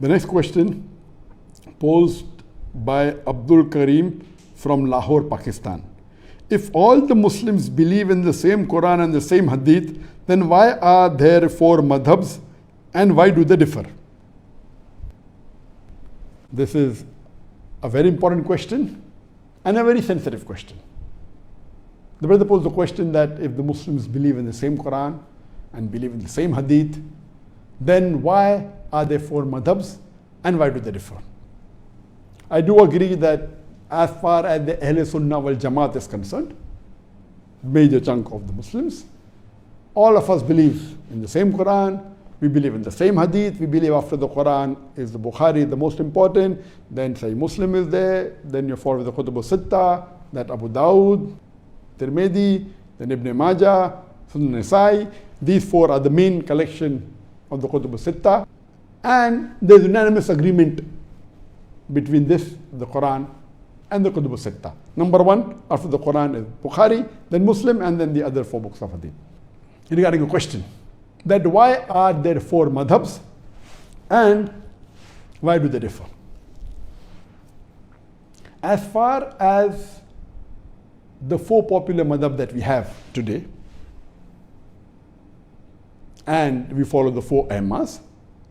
The next question posed by Abdul Karim from Lahore, Pakistan. If all the Muslims believe in the same Quran and the same Hadith, then why are there four madhabs and why do they differ? This is a very important question and a very sensitive question. The brother posed the question that if the Muslims believe in the same Quran and believe in the same Hadith, then why are there four madhabs and why do they differ? I do agree that as far as the Ahl Sunnah wal Jamaat is concerned, major chunk of the Muslims, all of us believe in the same Quran, we believe in the same Hadith, we believe after the Quran is the Bukhari, the most important, then Sahih Muslim is there, then you follow the Kutub al-Sitta, that Abu Dawud, Tirmidhi, then Ibn Majah, Sunan Nasai. These four are the main collection of the Kutub al-Sitta, and there is unanimous agreement between this, the Quran, and the Kutub al-Sitta. Number one, after the Quran is Bukhari, then Muslim, and then the other four books of Hadith. Regarding a question, that why are there four madhabs and why do they differ? As far as the four popular madhab that we have today, and we follow the four Imams,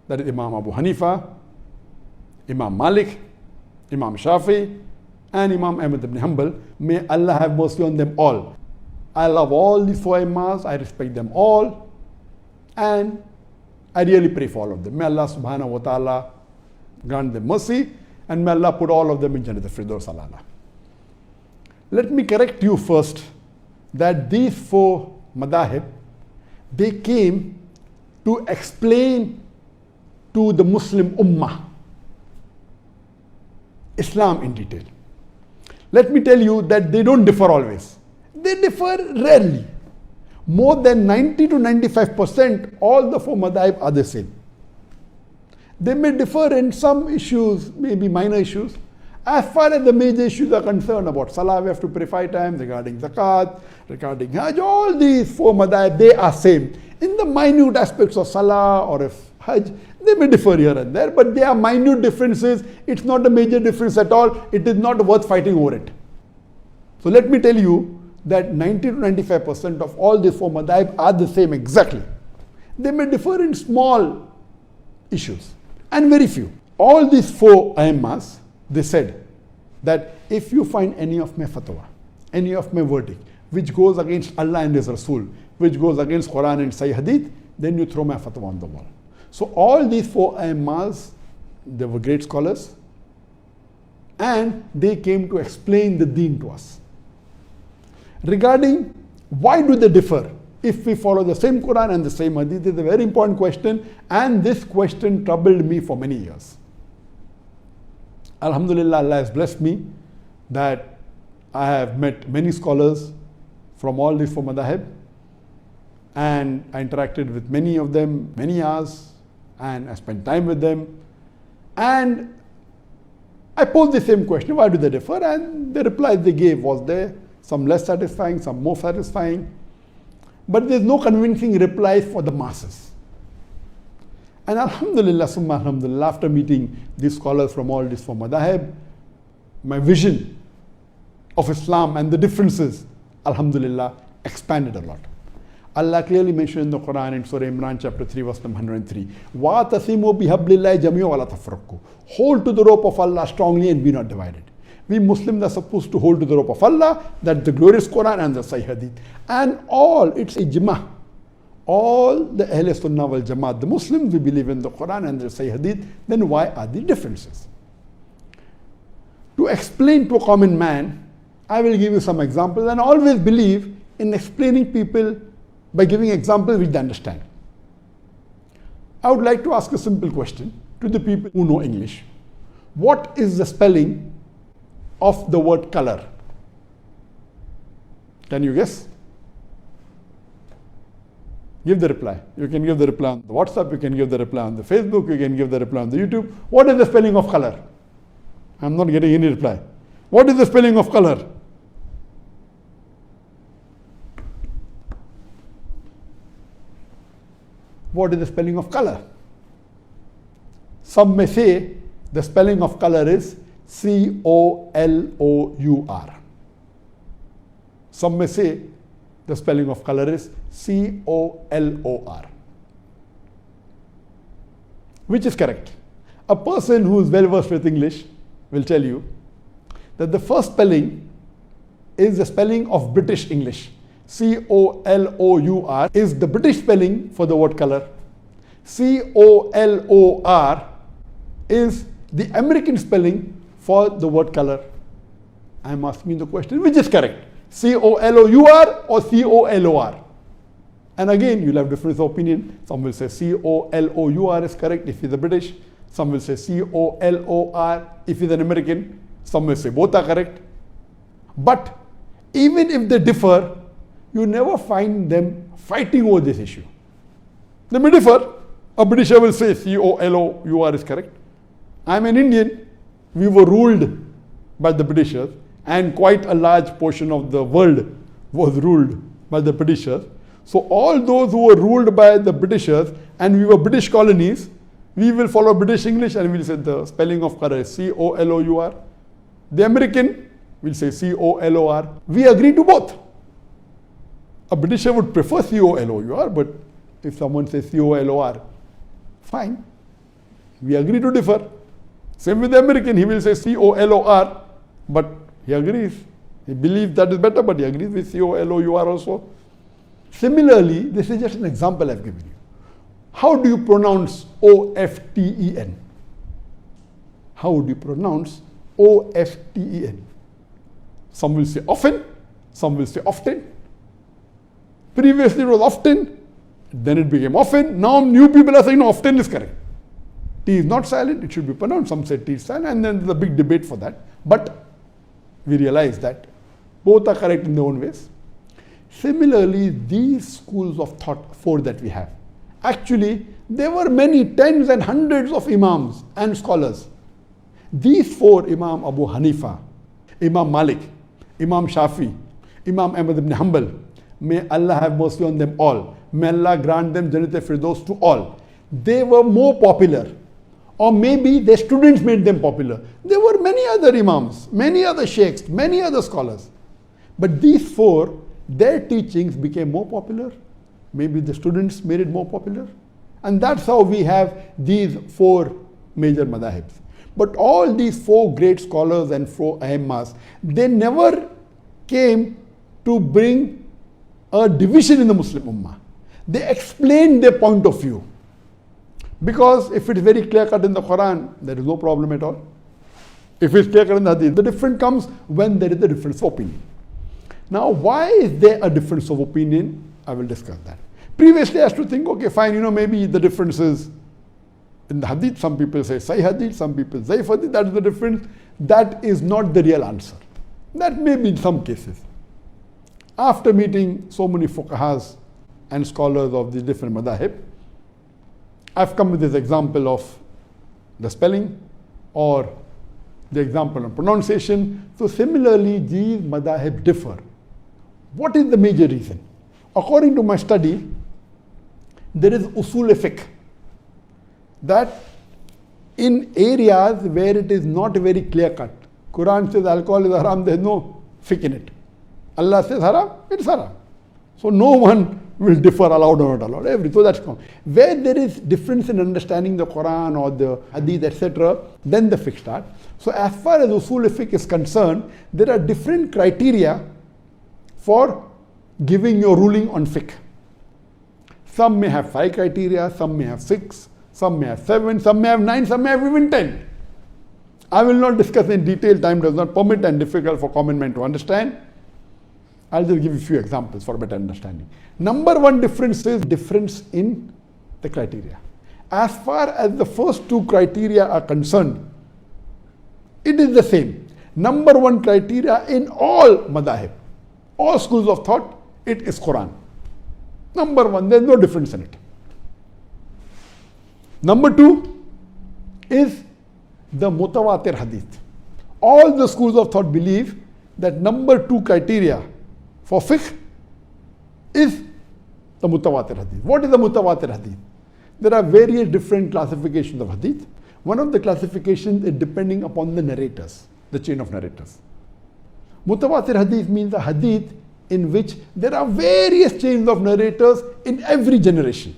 that is Imam Abu Hanifa, Imam Malik, Imam Shafi, and Imam Ahmad ibn Hanbal. May Allah have mercy on them all. I love all these four Imams, I respect them all, and I really pray for all of them. May Allah subhanahu wa ta'ala grant them mercy, and may Allah put all of them in Jannat al-Firdaus al-A'la. Let me correct you first that these four madahib, they came to explain to the Muslim Ummah Islam in detail. Let me tell you that they don't differ always. They differ rarely. More than 90 to 95%, all the four madhab are the same. They may differ in some issues, maybe minor issues. As far as the major issues are concerned, about Salah, we have to pray 5 times, regarding Zakat, regarding Hajj, all these four madhab, they are same. In the minute aspects of Salah or if Hajj, they may differ here and there, but they are minute differences. It's not a major difference at all. It is not worth fighting over it. So let me tell you that 90 to 95% of all these four madhab are the same exactly. They may differ in small issues and very few. All these four Imams, they said that if you find any of my fatwa, any of my verdict, which goes against Allah and His Rasul, which goes against Quran and Sahih Hadith, then you throw my fatwa on the wall. So all these four Imams, they were great scholars, and they came to explain the deen to us. Regarding why do they differ if we follow the same Quran and the same Hadith, is a very important question, and this question troubled me for many years. Alhamdulillah, Allah has blessed me that I have met many scholars from all these four madhab, and I interacted with many of them, many hours, and I spent time with them, and I posed the same question, why do they differ? And the replies they gave was there, some less satisfying, some more satisfying, but there's no convincing replies for the masses. And alhamdulillah, summa alhamdulillah, after meeting these scholars from all these four madhab, my vision of Islam and the differences, alhamdulillah, expanded a lot. Allah clearly mentioned in the Quran in Surah Imran chapter 3 verse number 103, وَاتَصِمُوا بِحَبْلِ اللَّهِ جَمِيعًا وَلَا تَفَرَّقُوا. Hold to the rope of Allah strongly and be not divided. We Muslims are supposed to hold to the rope of Allah, that the glorious Quran and the Sahih Hadith. And all, it's ijma. All the Ahl Sunnah wal Jamaat, the Muslims, we believe in the Quran and the Sahih Hadith. Then why are the differences? To explain to a common man, I will give you some examples, and I always believe in explaining people by giving examples which they understand. I would like to ask a simple question to the people who know English. What is the spelling of the word color? Can you guess? Give the reply. You can give the reply on the WhatsApp, you can give the reply on the Facebook, you can give the reply on the YouTube. What is the spelling of color? I'm not getting any reply. What is the spelling of color? What is the spelling of color? Some may say the spelling of color is C-O-L-O-U-R. Some may say the spelling of color is C-O-L-O-R. Which is correct? A person who is well versed with English will tell you that the first spelling is the spelling of British English. C-O-L-O-U-R is the British spelling for the word color. C-O-L-O-R is the American spelling for the word color. I am asking the question, which is correct? C-O-L-O-U-R or C-O-L-O-R? And again, you'll have difference of opinion. Some will say C-O-L-O-U-R is correct if he's a British. Some will say C-O-L-O-R if he's an American. Some will say both are correct. But even if they differ, you never find them fighting over this issue. They may differ. A Britisher will say C-O-L-O-U-R is correct. I'm an Indian. We were ruled by the Britishers, and quite a large portion of the world was ruled by the Britishers. So all those who were ruled by the Britishers and we were British colonies, we will follow British English and we'll say the spelling of color is C-O-L-O-U-R. The American will say C-O-L-O-R. We agree to both. A Britisher would prefer C-O-L-O-U-R, but if someone says C-O-L-O-R, fine. We agree to differ. Same with the American, he will say C-O-L-O-R, but he agrees. He believes that is better, but he agrees with C-O-L-O-U-R also. Similarly, this is just an example I've given you. How do you pronounce O-F-T-E-N? How do you pronounce O-F-T-E-N? Some will say often, some will say often. Previously it was often, then it became often. Now new people are saying no, often is correct. T is not silent, it should be pronounced. Some say T is silent, and then there's a big debate for that. But we realize that both are correct in their own ways. Similarly, these schools of thought, four that we have, actually there were many tens and hundreds of imams and scholars. These four, Imam Abu Hanifa, Imam Malik, Imam Shafi, Imam Ahmad ibn Hanbal, may Allah have mercy on them all. May Allah grant them Jannat al-Firdaus to all. They were more popular, or maybe their students made them popular. There were many other imams, many other sheikhs, many other scholars. But these four, their teachings became more popular. Maybe the students made it more popular. And that's how we have these four major madhabs. But all these four great scholars and four aimmas, they never came to bring a division in the Muslim Ummah. They explained their point of view. Because if it is very clear cut in the Quran, there is no problem at all. If it's clear cut in the Hadith, the difference comes when there is a difference of opinion. Now, why is there a difference of opinion? I will discuss that. Previously, I used to think, okay, fine, maybe the difference is in the Hadith. Some people say Sahih Hadith, some people Zaif Hadith. That is the difference. That is not the real answer. That may be in some cases. After meeting so many fuqahas and scholars of these different madhahib, I've come with this example of the spelling or the example of pronunciation. So similarly, these madhahib differ. What is the major reason? According to my study, there is usul fiqh, that in areas where it is not very clear cut, Quran says alcohol is haram, there is no fiqh in it. Allah says haram, it's haram. So no one will differ allowed or not allowed. So that's common. Where there is difference in understanding the Quran or the Hadith, etc., then the fiqh starts. So as far as usul fiqh is concerned, there are different criteria for giving your ruling on fiqh. Some may have 5 criteria, some may have 6, some may have 7, some may have 9, some may have even 10. I will not discuss in detail, time does not permit and difficult for common man to understand. I'll just give you a few examples for better understanding. Number one difference is difference in the criteria. As far as the first 2 criteria are concerned, it is the same. Number one criteria in all madahib, all schools of thought, it is Quran. Number one, there is no difference in it. Number 2 is the mutawatir hadith. All the schools of thought believe that number 2 criteria for fiqh is the mutawatir hadith. What is the mutawatir hadith? There are various different classifications of hadith, One of the classifications is depending upon the narrators, the chain of narrators. Mutawatir hadith means a hadith in which there are various chains of narrators in every generation.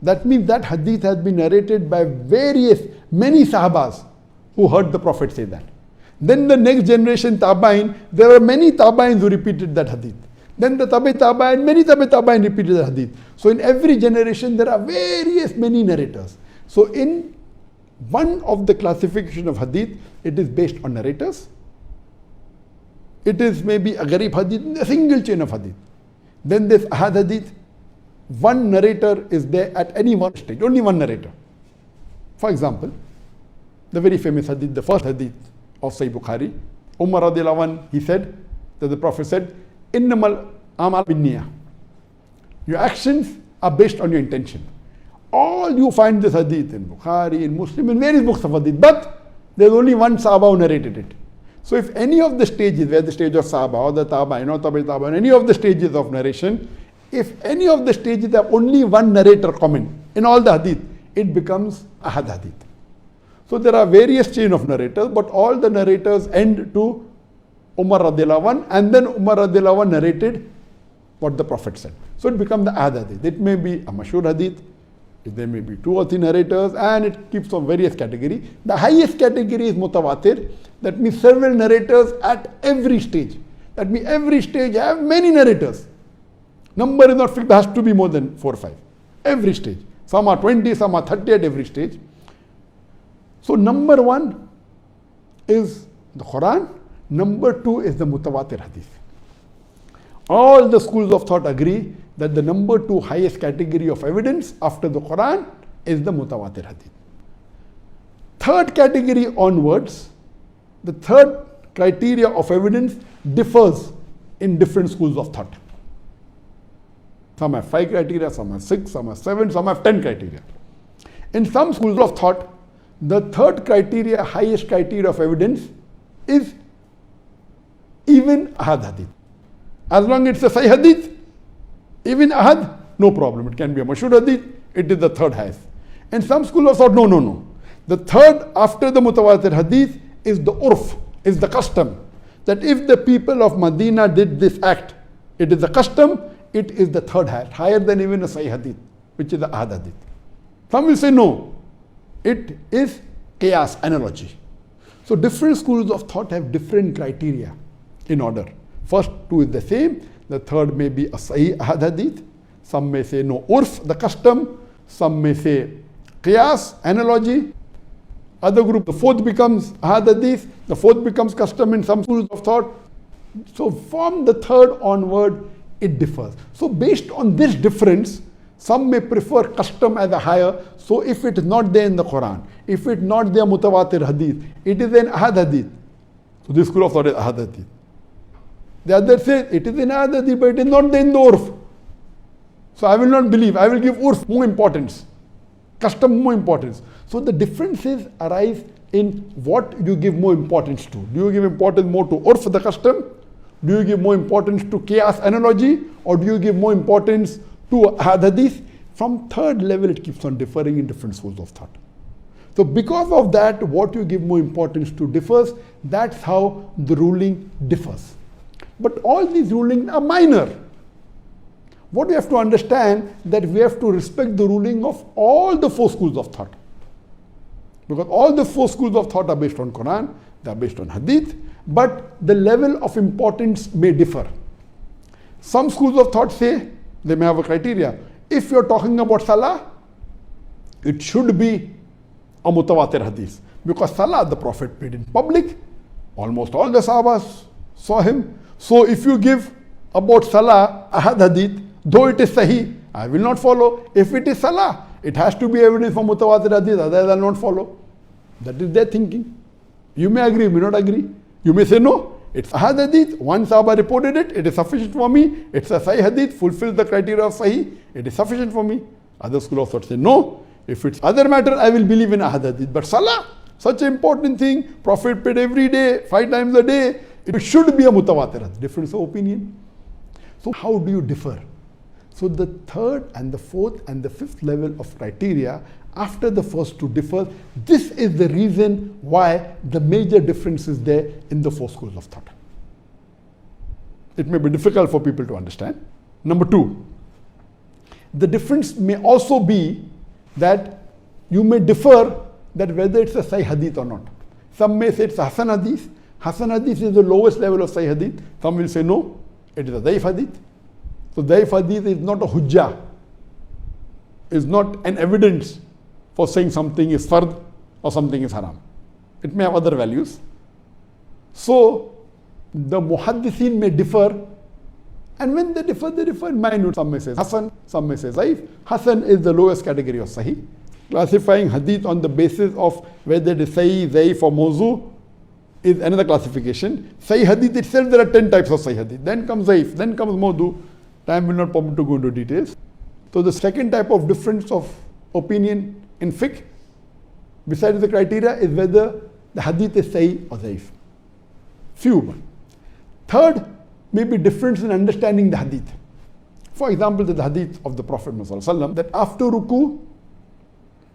That means that hadith has been narrated by many sahabas who heard the Prophet say that. Then the next generation, Tabain, there were many Tabains who repeated that hadith. Then the Tabain, many Tabain repeated the hadith. So in every generation there are many narrators. So in one of the classification of hadith, it is based on narrators. It is maybe a Gharib hadith, a single chain of hadith. Then there's Ahad hadith. One narrator is there at any one stage, only one narrator. For example, the very famous hadith, the first hadith of Sahih Bukhari, Umar radiallahu anhu, he said, that the Prophet said, Innamal amal binniyah. Your actions are based on your intention. All you find this hadith in Bukhari, in Muslim, in various books of hadith, but there's only one Sahaba who narrated it. So if any of the stages, where the stage of Sahaba or the Tabain or Tabain, any of the stages of narration, if any of the stages have only one narrator comment in all the hadith, it becomes Ahad hadith. So there are various chain of narrators, but all the narrators end to Umar radiallahu anh, and then Umar radiallahu anh narrated what the Prophet said. So it becomes the Ahad hadith. It may be a mashhur hadith, there may be 2 or 3 narrators, and it keeps on various categories. The highest category is mutawatir. That means several narrators at every stage. That means every stage have many narrators. Number is not fixed, there has to be more than 4 or 5. Every stage. Some are 20, some are 30 at every stage. So number 1 is the Quran. Number 2 is the mutawatir hadith. All the schools of thought agree that the number 2 highest category of evidence after the Quran is the mutawatir hadith. Third category onwards, the third criteria of evidence differs in different schools of thought. Some have 5 criteria, some have 6, some have 7, some have 10 criteria. In some schools of thought, the third criteria, highest criteria of evidence is even Ahad hadith. As long as it's a Sahih hadith, even Ahad, no problem. It can be a mashhur hadith, it is the third highest. And some schools of thought, no. The third after the mutawatir hadith is the urf, is the custom. That if the people of Medina did this act, it is the custom, it is the third highest, higher than even a Sahih hadith, which is the Ahad hadith. Some will say no, it is qiyas, analogy. So different schools of thought have different criteria in order. First 2 is the same, the third may be a Sahih Ahad hadith, some may say no, urf, the custom, some may say qiyas, analogy. Other group, the fourth becomes Ahad hadith, the fourth becomes custom in some schools of thought. So from the third onward, it differs. So based on this difference, some may prefer custom as a higher. So if it is not there in the Quran, if it is not there mutawatir hadith, it is an Ahad hadith. So this school of thought is Ahad hadith. The other says it is in Ahad hadith, but it is not there in the urf. So I will not believe, I will give urf more importance, custom more importance. So the differences arise in what you give more importance to. Do you give importance more to urf, the custom? Do you give more importance to qiyas, analogy? Or do you give more importance to Ahad hadith? From third level, it keeps on differing in different schools of thought. So because of that, what you give more importance to differs. That's how the ruling differs. But all these rulings are minor. What we have to understand, that we have to respect the ruling of all the 4 schools of thought. Because all the 4 schools of thought are based on Quran, they are based on hadith, but the level of importance may differ. Some schools of thought say, they may have a criteria. If you're talking about salah, it should be a mutawatir hadith. Because salah, the Prophet prayed in public, almost all the sahabas saw him. So if you give about salah, Ahad hadith, though it is sahih, I will not follow. If it is salah, it has to be evidence for mutawatir hadith, otherwise I will not follow. That is their thinking. You may agree, you may not agree. You may say no, it's Ahad hadith, one Sahaba reported it, it is sufficient for me. It's a Sahih hadith, fulfills the criteria of Sahih, it is sufficient for me. Other school of thought say no, if it's other matter, I will believe in Ahad hadith. But salah, such an important thing, Prophet prayed every day, 5 times a day, it should be a mutawatir hadith. Difference of opinion. So how do you differ? So the third and the fourth and the fifth level of criteria after the first two differ. This is the reason why the major difference is there in the four schools of thought. It may be difficult for people to understand. Number two, the difference may also be that you may differ that whether it's a Sahih Hadith or not. Some may say it's a Hasan Hadith. Hasan Hadith is the lowest level of Sahih Hadith. Some will say no, it is a Daif Hadith. So Daif Hadith is not a Hujjah, is not an evidence for saying something is fard or something is haram. It may have other values. So the Muhaddithin may differ, and when they differ in minute. Some may say Hasan, some may say Zaif. Hasan is the lowest category of Sahih. Classifying Hadith on the basis of whether it is Sahih, Zaif or Mawzu is another classification. Sahih Hadith itself, there are 10 types of Sahih Hadith. Then comes Zaif, then comes Mawdu. Time will not permit to go into details. So the second type of difference of opinion in fiqh, besides the criteria, is whether the Hadith is Sahih or Zaif. Few. Third, may be difference in understanding the Hadith. For example, the Hadith of the Prophet ﷺ, that after ruku,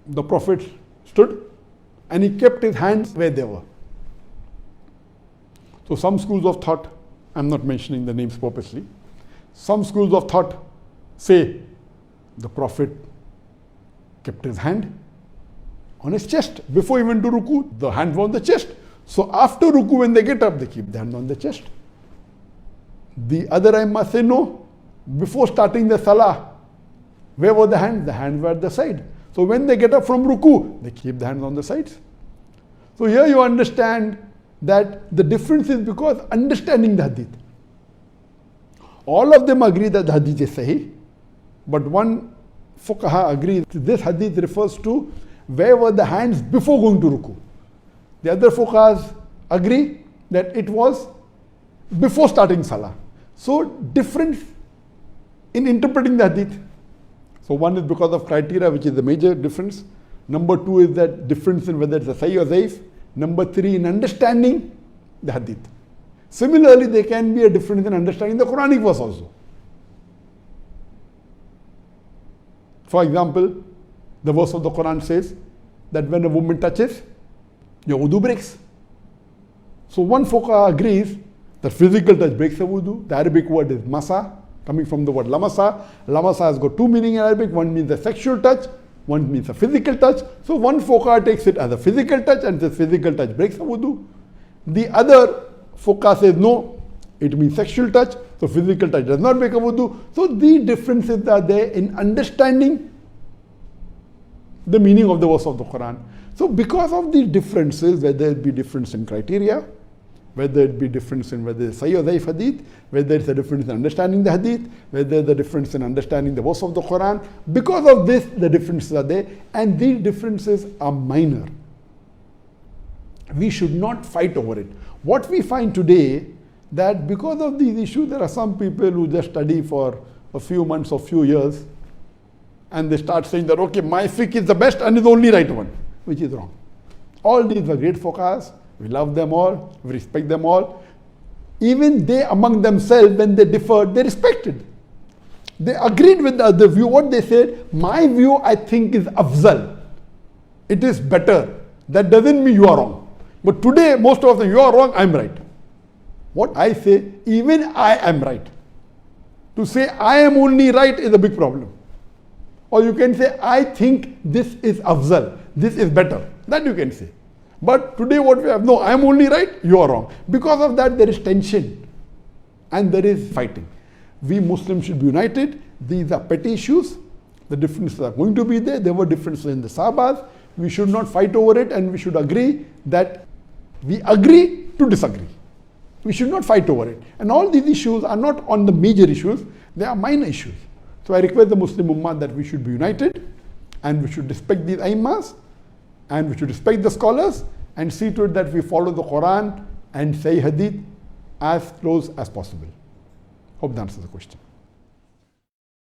the Prophet stood and he kept his hands where they were. So some schools of thought, I'm not mentioning the names purposely, some schools of thought say the Prophet kept his hand on his chest. Before he went to ruku, the hand was on the chest. So after ruku, when they get up, they keep the hand on the chest. The other Aimma say no. Before starting the salah, where were the hands? The hands were at the side. So when they get up from ruku, they keep the hands on the sides. So here you understand that the difference is because understanding the hadith. All of them agree that the hadith is sahih, but one fuqaha agrees this hadith refers to where were the hands before going to ruku. The other fuqahas agree that it was before starting salah. So difference in interpreting the hadith. So one is because of criteria, which is the major difference. Number two is that difference in whether it's a sahih or zaif. Number three, in understanding the hadith. Similarly, there can be a difference in understanding the Quranic verse also. For example, the verse of the Quran says that when a woman touches, your wudu breaks. So one fuqaha agrees that physical touch breaks the wudu. The Arabic word is masa, coming from the word lamasa. Lamasa has got two meanings in Arabic. One means a sexual touch, one means a physical touch. So one fuqaha takes it as a physical touch and says physical touch breaks the wudu. The other fuqaha says no, it means sexual touch, so physical touch does not break a wudu. So the differences are there in understanding the meaning of the verse of the Quran. So because of these differences, whether it be difference in criteria, whether it be difference in whether it's Sahih or Daif Hadith, whether it's a difference in understanding the Hadith, whether the difference in understanding the verse of the Quran, because of this, the differences are there, and these differences are minor. We should not fight over it. What we find today, that because of these issues, there are some people who just study for a few months or few years, and they start saying that, okay, my fiqh is the best and is the only right one, which is wrong. All these were great fuqahas. We love them all, we respect them all. Even they among themselves, when they differed, they respected. They agreed with the other view. What they said, my view I think is afzal. It is better. That doesn't mean you are wrong. But today, most of them, you are wrong, I'm right. What I say, even I am right. To say I am only right is a big problem. Or you can say, I think this is afzal, this is better. That you can say. But today what we have, no, I am only right, you are wrong. Because of that, there is tension and there is fighting. We Muslims should be united. These are petty issues. The differences are going to be there. There were differences in the Sahabas. We should not fight over it, and we should agree that we agree to disagree. We should not fight over it. And all these issues are not on the major issues, they are minor issues. So I request the Muslim Ummah that we should be united, and we should respect these Aimmas, and we should respect the scholars, and see to it that we follow the Quran and Sahih Hadith as close as possible. Hope that answers the question.